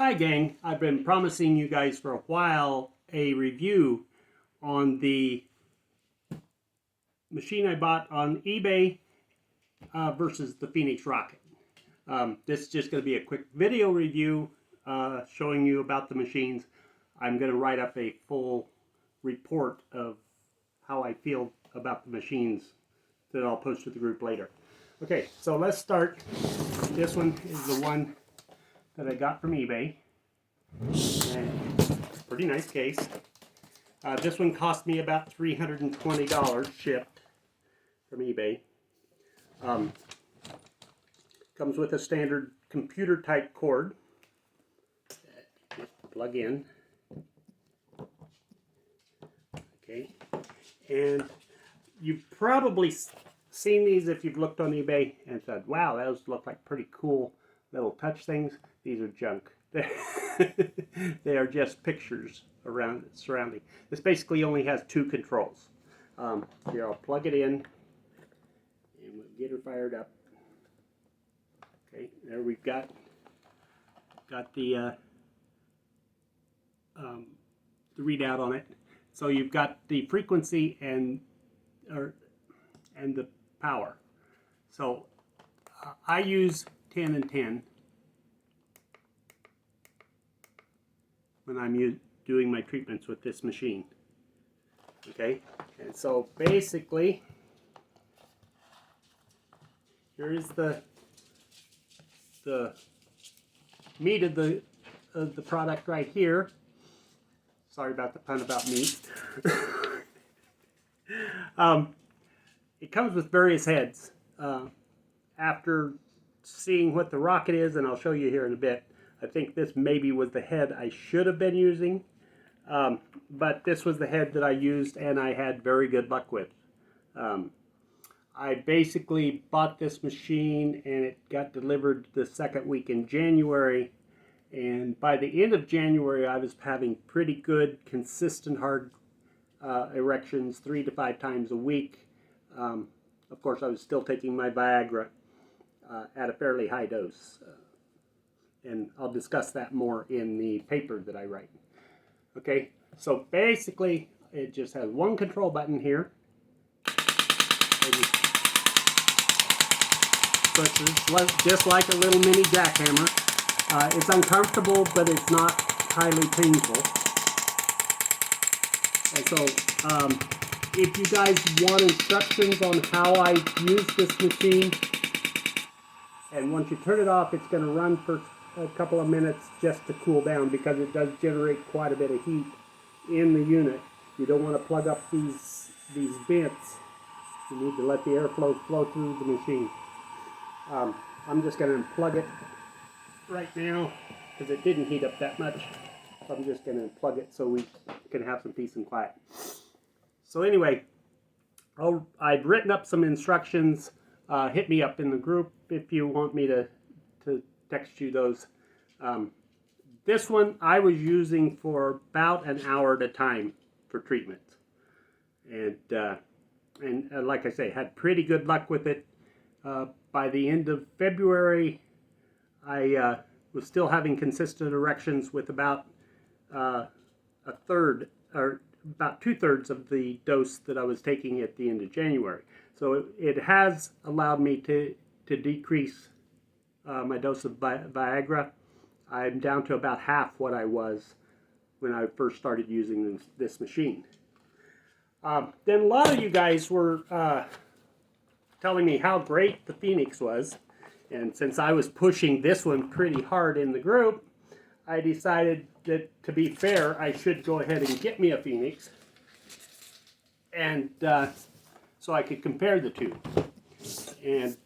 Hi gang, I've been promising you guys for a while a review on the machine I bought on eBay versus the Phoenix Rocket. This is just going to be a quick video review showing you about the machines. I'm going to write up a full report of how I feel about the machines that I'll post to the group later. Okay, so let's start. This one is the one that I got from eBay. And pretty nice case. This one cost me about $320 shipped from eBay. Comes with a standard computer type cord that you just plug in. Okay, and you've probably seen these if you've looked on eBay and said, wow, those look like pretty cool little touch things. These are junk. They are just pictures around surrounding. This basically only has two controls. Here, I'll plug it in and we'll get her fired up. Okay, there we've got the readout on it. So you've got the frequency and the power. So I use 10 and 10 when I'm doing my treatments with this machine. Okay, and so basically here is the meat of the product right here. Sorry about the pun about meat. It comes with various heads. After seeing what the Rocket is, and I'll show you here in a bit, I think this maybe was the head I should have been using, but this was the head that I used and I had very good luck with. I basically bought this machine and it got delivered the second week in January, and by the end of January I was having pretty good, consistent hard erections 3 to 5 times a week. Of course, I was still taking my Viagra at a fairly high dose. And I'll discuss that more in the paper that I write. Okay, so basically it just has one control button here. Pushes just like a little mini jackhammer. It's uncomfortable, but it's not highly painful. And so if you guys want instructions on how I use this machine, and once you turn it off, it's going to run for a couple of minutes just to cool down because it does generate quite a bit of heat in the unit. You don't want to plug up these vents. You need to let the airflow flow through the machine. I'm just going to unplug it right now because it didn't heat up that much. So I'm just going to unplug it so we can have some peace and quiet. So anyway, I've written up some instructions. Hit me up in the group if you want me to text you those. This one I was using for about an hour at a time for treatment, and like I say, had pretty good luck with it. By the end of February, I was still having consistent erections with about a third, or about 2/3 of the dose that I was taking at the end of January. So it has allowed me to decrease my dose of Viagra. I'm down to about half what I was when I first started using this machine. Then a lot of you guys were telling me how great the Phoenix was, and since I was pushing this one pretty hard in the group, I decided that, to be fair, I should go ahead and get me a Phoenix, and so I could compare the two. And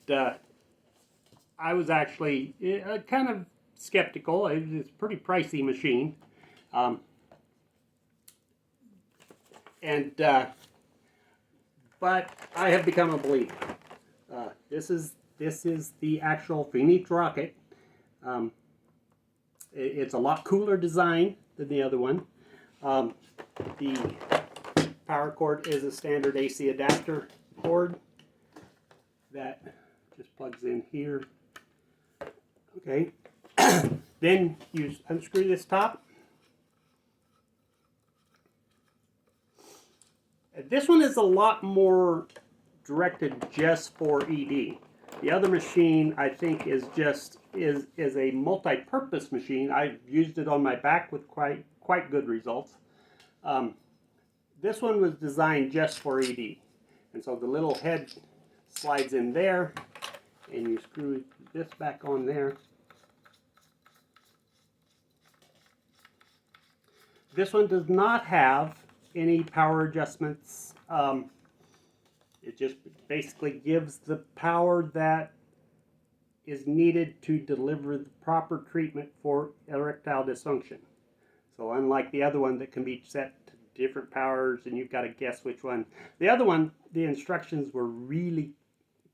I was actually kind of skeptical. It's a pretty pricey machine, but I have become a believer. This is the actual Phoenix Rocket. It's a lot cooler design than the other one. The power cord is a standard AC adapter cord that just plugs in here. Okay. Then you unscrew this top. This one is a lot more directed just for ED. The other machine, I think, is a multi-purpose machine. I've used it on my back with quite good results. This one was designed just for ED, and so the little head slides in there, and you screw this back on there. This one does not have any power adjustments. It just basically gives the power that is needed to deliver the proper treatment for erectile dysfunction. So unlike the other one that can be set to different powers and you've got to guess which one. The other one, the instructions were really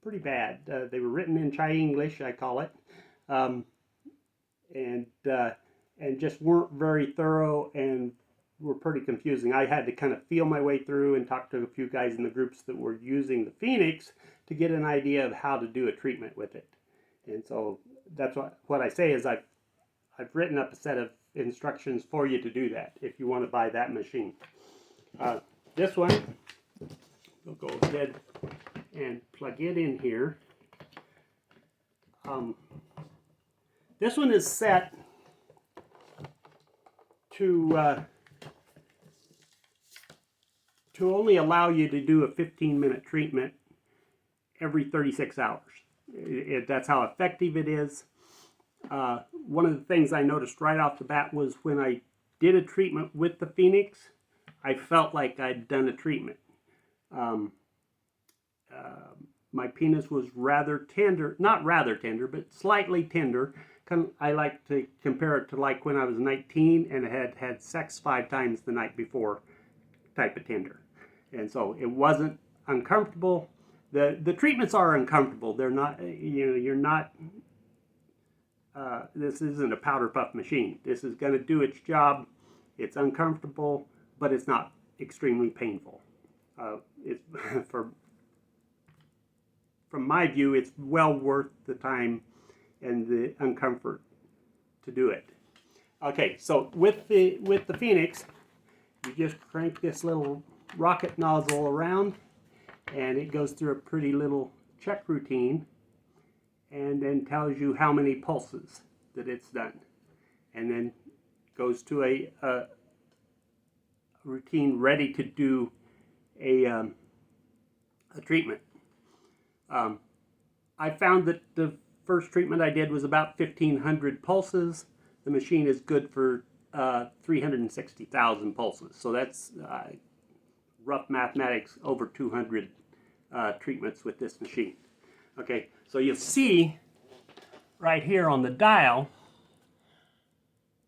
pretty bad. They were written in Chi-English, I call it, and just weren't very thorough and were pretty confusing. I had to kind of feel my way through and talk to a few guys in the groups that were using the Phoenix to get an idea of how to do a treatment with it. And so that's what I say is I've written up a set of instructions for you to do that if you want to buy that machine. This one, we'll go ahead and plug it in here. This one is set to only allow you to do a 15-minute treatment every 36 hours. That's how effective it is. One of the things I noticed right off the bat was when I did a treatment with the Phoenix, I felt like I'd done a treatment. My penis was rather tender, not rather tender, but slightly tender. I like to compare it to like when I was 19 and had sex 5 times the night before type of tender. And so it wasn't uncomfortable. The treatments are uncomfortable. They're not, you're not, this isn't a powder puff machine. This is going to do its job. It's uncomfortable, but it's not extremely painful. It's from my view, it's well worth the time and the uncomfort to do it. Okay, so with the Phoenix, you just crank this little rocket nozzle around, and it goes through a pretty little check routine, and then tells you how many pulses that it's done, and then goes to a routine ready to do a treatment. I found that the first treatment I did was about 1,500 pulses. The machine is good for 360,000 pulses. So that's rough mathematics, over 200 treatments with this machine. Okay, so you'll see right here on the dial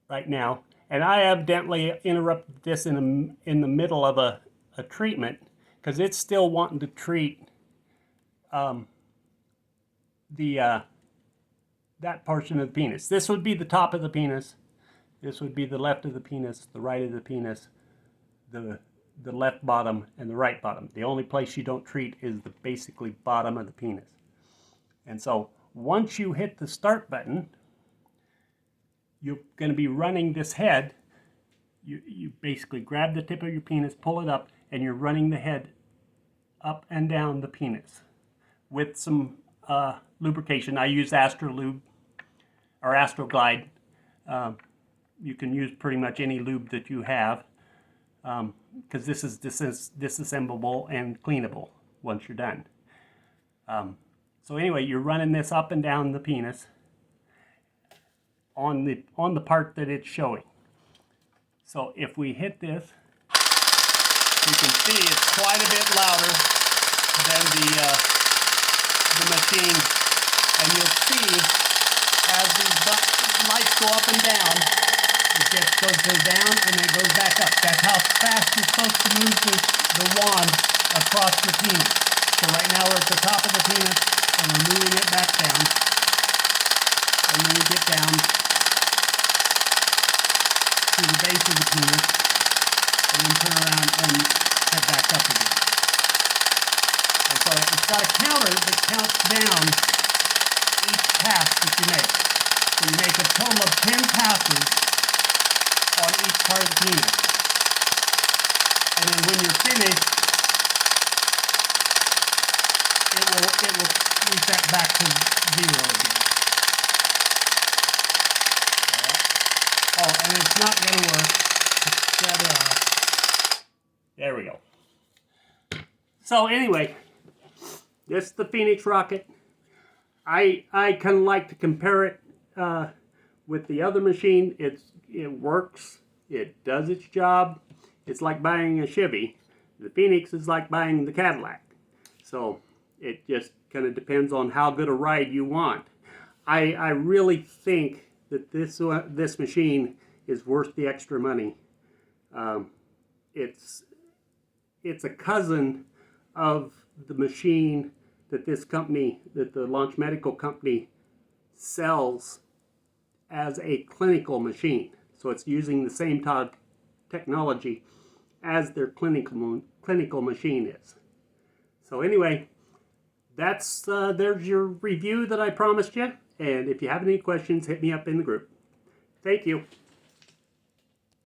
right now, and I evidently interrupted this in the middle of a treatment because it's still wanting to treat that portion of the penis. This would be the top of the penis. This would be the left of the penis, the right of the penis, the left bottom, and the right bottom. The only place you don't treat is the basically bottom of the penis. And so once you hit the start button, you're going to be running this head. You basically grab the tip of your penis, pull it up, and you're running the head up and down the penis with some lubrication. I use Astrolube or Astroglide. You can use pretty much any lube that you have, because this is disassemblable and cleanable once you're done. So anyway, you're running this up and down the penis on the part that it's showing. So if we hit this, you can see it's quite a bit louder than the machine, and you'll see as these lights go up and down, it goes down and then it goes back up. That's how fast you're supposed to move the wand across the penis. So right now we're at the top of the penis and we're moving it back down, and then we get down to the base of the penis and then turn around and head back up again. And so it's got a counter that counts down each pass that you make. So you make a total of 10 passes on each part of the Phoenix. And then when you're finished, it will reset back to 0 again. Oh, and it's not going to work. Shut it off. There we go. So anyway, this is the Phoenix Rocket. I kind of like to compare it with the other machine. It works. It does its job. It's like buying a Chevy. The Phoenix is like buying the Cadillac. So it just kind of depends on how good a ride you want. I really think that this machine is worth the extra money. It's a cousin of the machine that this company, that the Launch Medical company sells as a clinical machine. So it's using the same technology as their clinical machine is. So anyway, there's your review that I promised you. And if you have any questions, hit me up in the group. Thank you.